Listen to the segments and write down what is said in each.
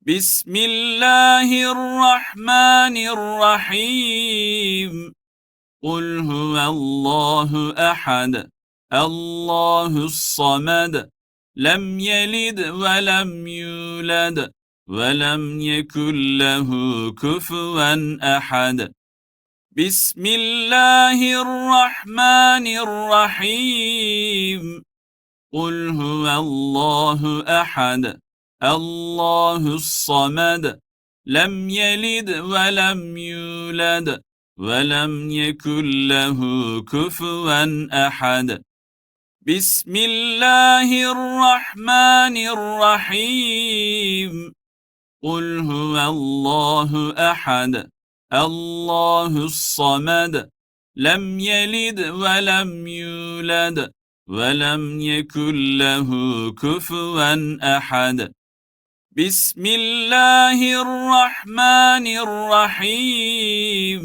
بسم الله الرحمن الرحيم قل هو الله أحد الله الصمد لم يلد ولم يولد ولم يكن له كفوا أحد بسم الله الرحمن الرحيم قل هو الله أحد الله الصمد لم يلد ولم يولد ولم يكن له كفوا أحد بسم الله الرحمن الرحيم قل هو الله أحد الله الصمد لم يلد ولم يولد ولم يكن له كفوا أحد بسم الله الرحمن الرحيم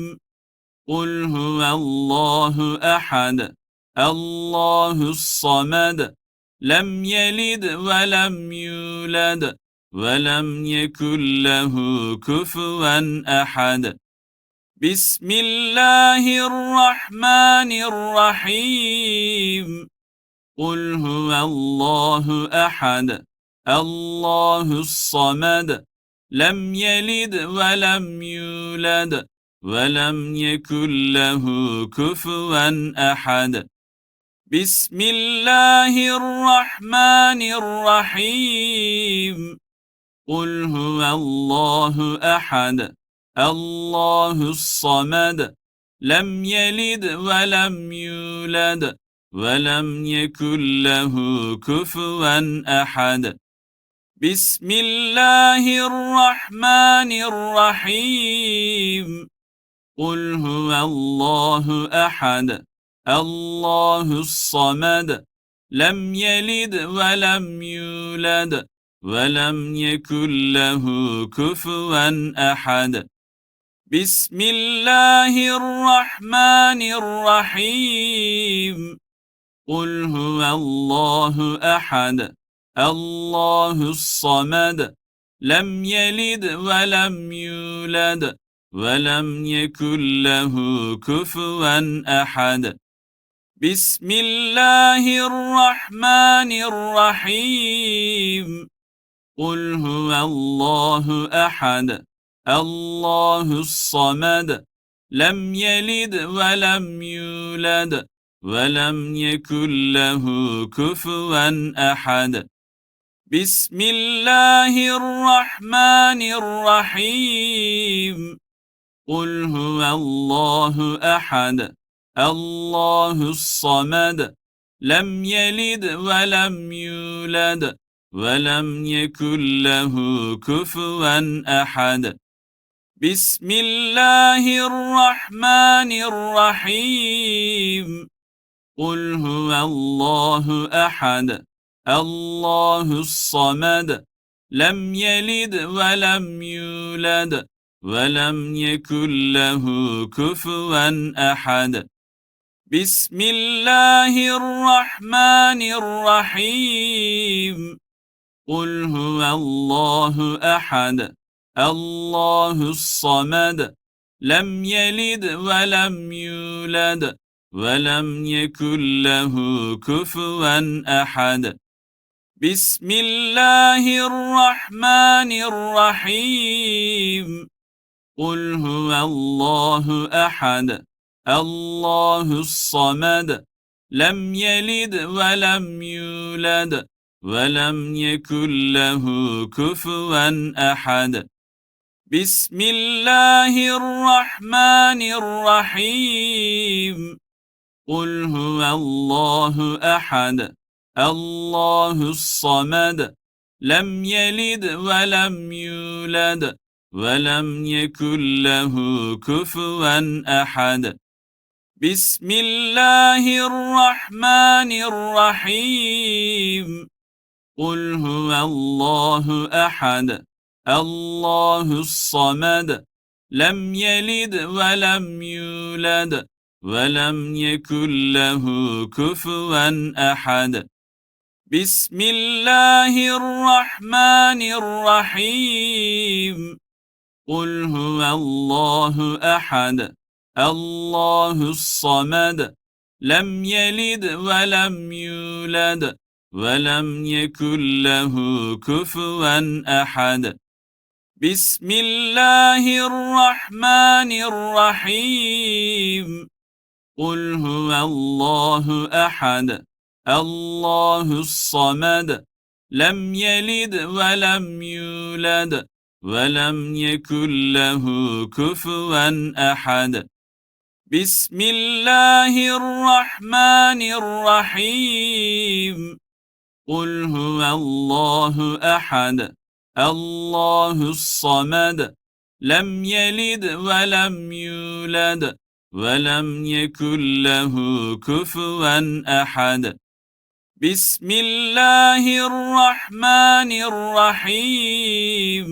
قل هو الله أحد الله الصمد لم يلد ولم يولد ولم يكن له كفوا أحد بسم الله الرحمن الرحيم قل هو الله أحد الله الصمد لم يلد ولم يولد ولم يكن له كفوا أحد بسم الله الرحمن الرحيم قل هو الله أحد الله الصمد لم يلد ولم يولد ولم يكن له كفوا أحد بسم الله الرحمن الرحيم قل هو الله أحد الله الصمد لم يلد ولم يولد ولم يكن له كفوا أحد بسم الله الرحمن الرحيم قل هو الله أحد الله الصمد لم يلد ولم يولد ولم يكن له كفوا أحد بسم الله الرحمن الرحيم قل هو الله أحد الله الصمد لم يلد ولم يولد ولم يكن له كفوا أحد بسم الله الرحمن الرحيم قل هو الله أحد الله الصمد لم يلد ولم يولد ولم يكن له كفوا أحد بسم الله الرحمن الرحيم قل هو الله أحد الله الصمد لم يلد ولم يولد ولم يكن له كفوا أحد بسم الله الرحمن الرحيم قل هو الله أحد الله الصمد لم يلد ولم يولد ولم يكن له كفوا أحد بسم الله الرحمن الرحيم قل هو الله أحد الله الصمد لم يلد ولم يولد ولم يكن له كفوا أحد بسم الله الرحمن الرحيم قل هو الله أحد الله الصمد لم يلد ولم يولد ولم يكن له كفوا أحد بسم الله الرحمن الرحيم قل هو الله أحد الله الصمد لم يلد ولم يولد ولم يكن له كفوا أحد بسم الله الرحمن الرحيم قل هو الله أحد الله الصمد لم يلد ولم يولد ولم يكن له كفوا أحد بسم الله الرحمن الرحيم قل هو الله أحد الله الصمد لم يلد ولم يولد ولم يكن له كفوا أحد بسم الله الرحمن الرحيم قل هو الله أحد الله الصمد لم يلد ولم يولد ولم يكن له كفوا أحد بسم الله الرحمن الرحيم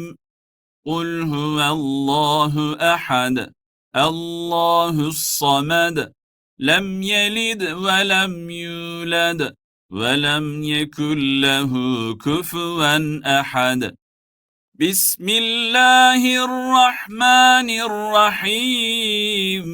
قل هو الله أحد الله الصمد لم يلد ولم يولد ولم يكن له كفوا أحد بسم الله الرحمن الرحيم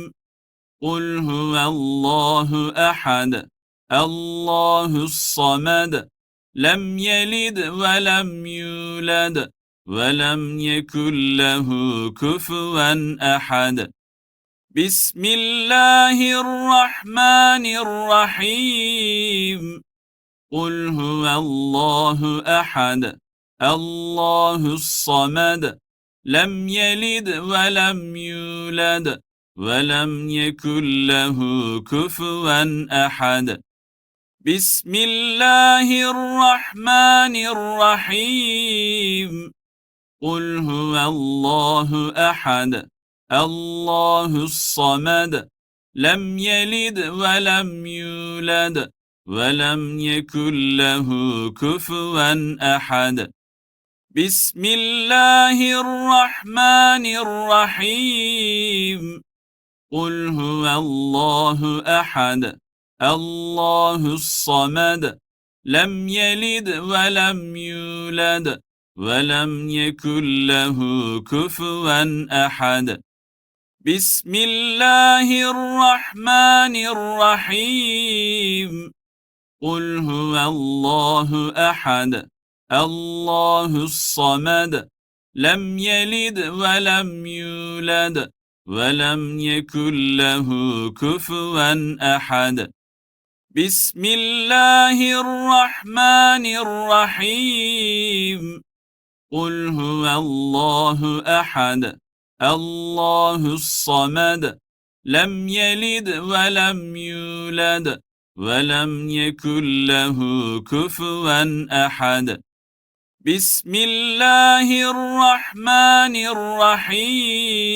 قل هو الله أحد الله الصمد لم يلد ولم يولد ولم يكن له كفوا أحد بسم الله الرحمن الرحيم قل هو الله أحد الله الصمد لم يلد ولم يولد ولم يكن له كفوا أحد بسم الله الرحمن الرحيم قل هو الله أحد الله الصمد لم يلد ولم يولد ولم يكن له كفوا أحد بسم الله الرحمن الرحيم قل هو الله أحد الله الصمد لم يلد ولم يولد ولم يكن له كفوا أحد بسم الله الرحمن الرحيم قل هو الله أحد الله الصمد لم يلد ولم يولد ولم يكن له كفوا أحد بسم الله الرحمن الرحيم قل هو الله أحد الله الصمد لم يلد ولم يولد ولم يكن له كفوا أحد بسم الله الرحمن الرحيم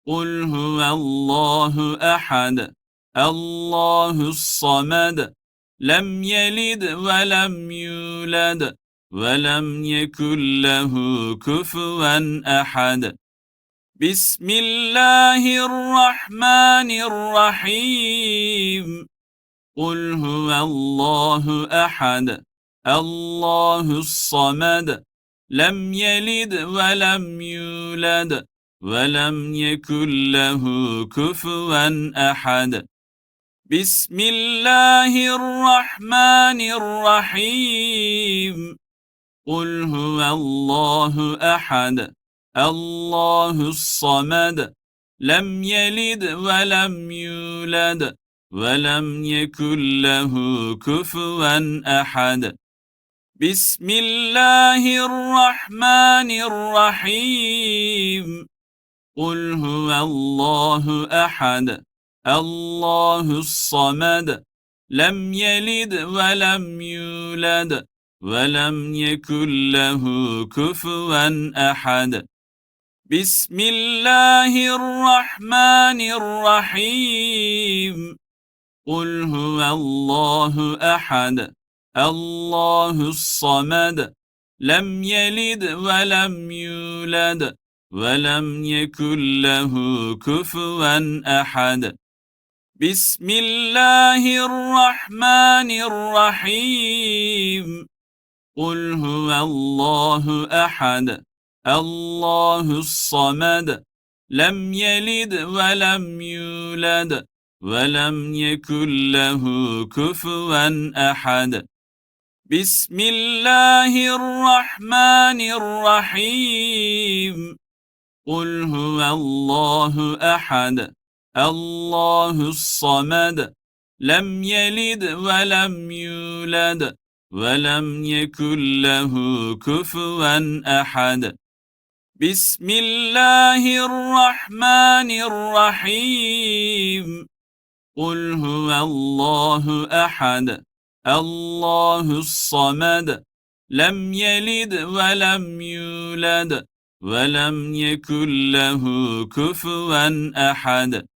قل هو الله أحد الله الصمد لم يلد ولم يولد ولم يكن له كفوا أحد بسم الله الرحمن الرحيم قل هو الله أحد الله الصمد لم يلد ولم يولد ولم يكن له كفوا أحد بسم الله الرحمن الرحيم قل هو الله أحد الله الصمد لم يلد ولم يولد ولم يكن له كفوا أحد بسم الله الرحمن الرحيم قل هو الله أحد الله الصمد لم يلد ولم يولد ولم يكن له كفوا أحد بسم الله الرحمن الرحيم قل هو الله أحد الله الصمد لم يلد ولم يولد ولم يكن له كفوا أحد بسم الله الرحمن الرحيم قل هو الله أحد الله الصمد لم يلد ولم يولد ولم يكن له كفوا أحد بسم الله الرحمن الرحيم قل هو الله أحد الله الصمد لم يلد ولم يولد ولم يكن له كفوا أحد بسم الله الرحمن الرحيم قل هو الله أحد الله الصمد لم يلد ولم يولد ولم يكن له كفوا أحد